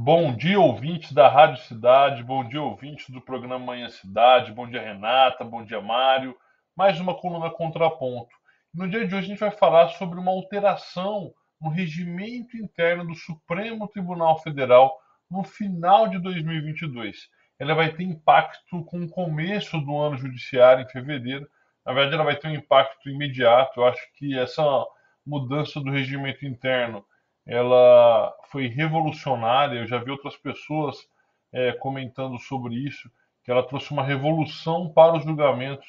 Bom dia, ouvintes da Rádio Cidade, bom dia, ouvintes do programa Manhã Cidade, bom dia, Renata, bom dia, Mário. Mais uma coluna Contraponto. No dia de hoje a gente vai falar sobre uma alteração no regimento interno do Supremo Tribunal Federal no final de 2022. Ela vai ter impacto com o começo do ano judiciário, em fevereiro. Na verdade, ela vai ter um impacto imediato. Eu acho que essa mudança do regimento interno ela foi revolucionária. Eu já vi outras pessoas comentando sobre isso, que ela trouxe uma revolução para os julgamentos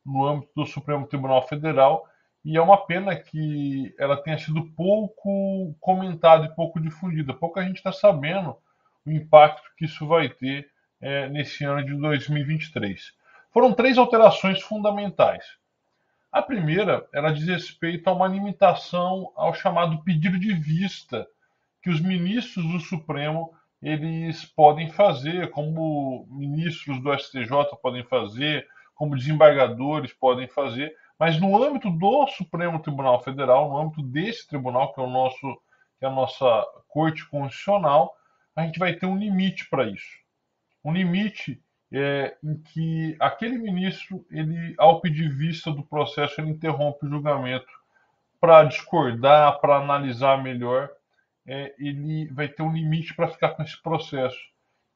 no âmbito do Supremo Tribunal Federal. E é uma pena que ela tenha sido pouco comentada e pouco difundida. Pouca gente está sabendo o impacto que isso vai ter nesse ano de 2023. Foram três alterações fundamentais. A primeira, ela diz respeito a uma limitação ao chamado pedido de vista que os ministros do Supremo eles podem fazer, como ministros do STJ podem fazer, como desembargadores podem fazer, mas no âmbito do Supremo Tribunal Federal, no âmbito desse tribunal que é a nossa Corte Constitucional, a gente vai ter um limite para isso, um limite em que aquele ministro, ele, ao pedir vista do processo, ele interrompe o julgamento para discordar, para analisar melhor. Ele vai ter um limite para ficar com esse processo.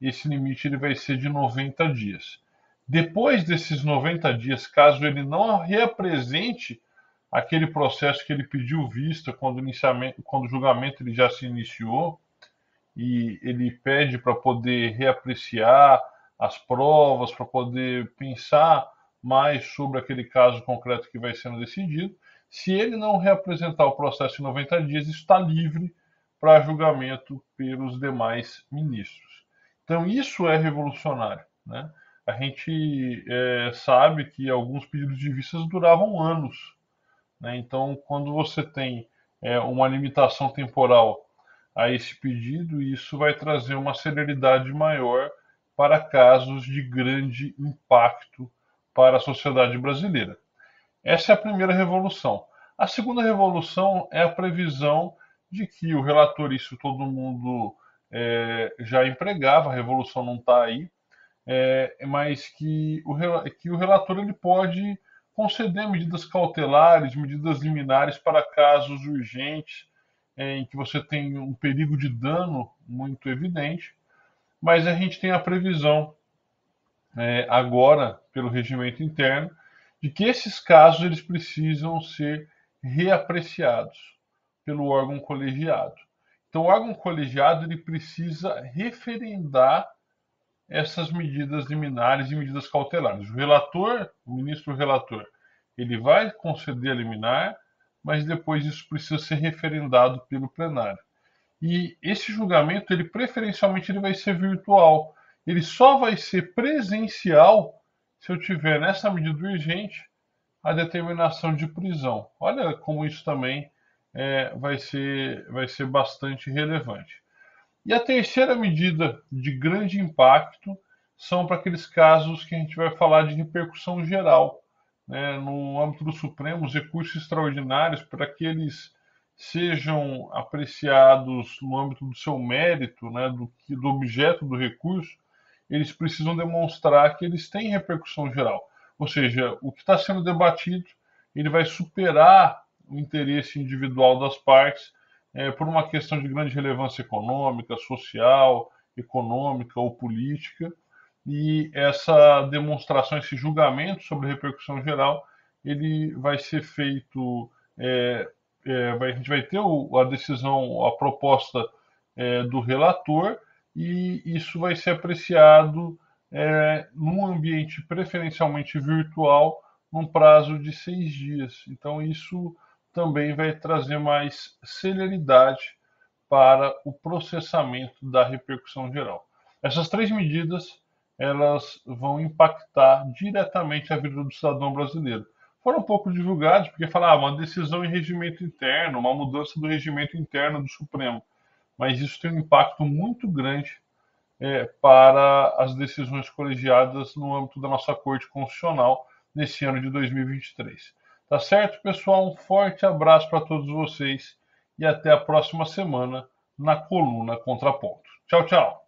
Esse limite ele vai ser de 90 dias. Depois desses 90 dias, caso ele não reapresente aquele processo que ele pediu vista quando o julgamento ele já se iniciou, e ele pede para poder reapreciar as provas, para poder pensar mais sobre aquele caso concreto que vai sendo decidido. Se ele não reapresentar o processo em 90 dias, está livre para julgamento pelos demais ministros. Então, isso é revolucionário. Né? A gente sabe que alguns pedidos de vistas duravam anos. Né? Então, quando você tem uma limitação temporal a esse pedido, e isso vai trazer uma celeridade maior para casos de grande impacto para a sociedade brasileira. Essa é a primeira revolução. A segunda revolução é a previsão de que o relator, isso todo mundo já empregava, a revolução não está aí, mas que o relator ele pode conceder medidas cautelares, medidas liminares para casos urgentes em que você tem um perigo de dano muito evidente, mas a gente tem a previsão agora, pelo regimento interno, de que esses casos eles precisam ser reapreciados pelo órgão colegiado. Então, o órgão colegiado ele precisa referendar essas medidas liminares e medidas cautelares. O relator, o ministro relator, ele vai conceder a liminar, mas depois isso precisa ser referendado pelo plenário. E esse julgamento, ele preferencialmente ele vai ser virtual. Ele só vai ser presencial se eu tiver nessa medida urgente a determinação de prisão. Olha como isso também vai ser bastante relevante. E a terceira medida de grande impacto são para aqueles casos que a gente vai falar de repercussão geral. Né? No âmbito do Supremo, os recursos extraordinários, para que eles sejam apreciados no âmbito do seu mérito, né, do objeto do recurso, eles precisam demonstrar que eles têm repercussão geral. Ou seja, o que está sendo debatido, ele vai superar o interesse individual das partes por uma questão de grande relevância econômica, social, econômica ou política, e essa demonstração, esse julgamento sobre repercussão geral, ele vai ser feito, a gente vai ter a decisão, a proposta do relator, e isso vai ser apreciado num ambiente preferencialmente virtual, num prazo de 6 dias. Então, isso também vai trazer mais celeridade para o processamento da repercussão geral. Essas três medidas elas vão impactar diretamente a vida do cidadão brasileiro. Foram um pouco divulgados porque falavam uma decisão em regimento interno, uma mudança do regimento interno do Supremo, mas isso tem um impacto muito grande para as decisões colegiadas no âmbito da nossa Corte Constitucional nesse ano de 2023. Tá certo, pessoal? Um forte abraço para todos vocês e até a próxima semana na coluna Contraponto. Tchau, tchau.